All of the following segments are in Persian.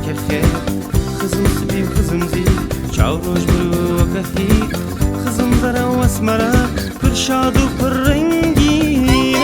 که خیر خزم سپی و خزم زی چاو روش برو و کهی خزم زره و اسمره پر شاد و پر رنگینه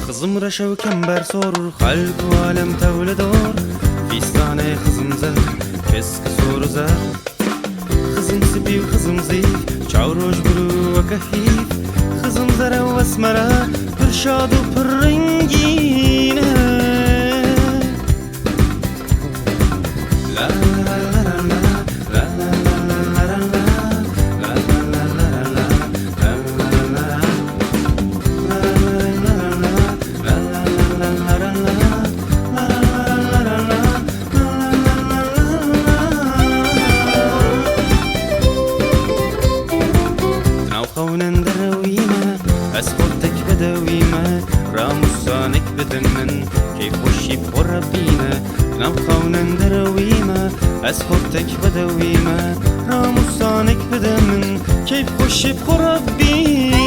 خزم رشو کم بر سور خلق و عالم تول دور فیستانه خزم زر کسک سور زر خزم سپی و خزم زی چاو روش برو و کهیف خزم زره و اسمره پر شاد و پر رنگینه لا لا لا لا لا لا أسقطك بدويمة راموسانك بدمن كيف وشي بقربينا نبخونا درويمة أسقطك بدويمة راموسانك بدمن كيف وشي بقربينا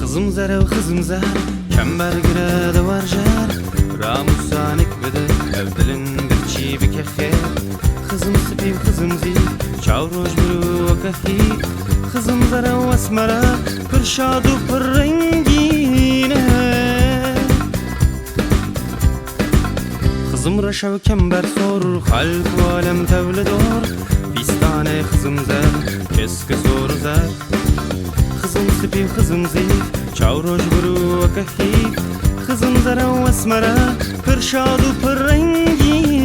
خزم زره و خزم زر کم برگره دوار جر راموسانک بده افدلن برچی بکه خیر خزم سپی و خزم زی چاو روش برو و کهی خزم زره و اسمره پر شاد و پر رنگینه خزم رشو کم بر سور خلق و عالم تول دور فیستانه خزم زر کسک سور زر خزم سپی و خزم زی چاو روش برو و کهی خزم زره و اسمره پر شاد و پر رنگی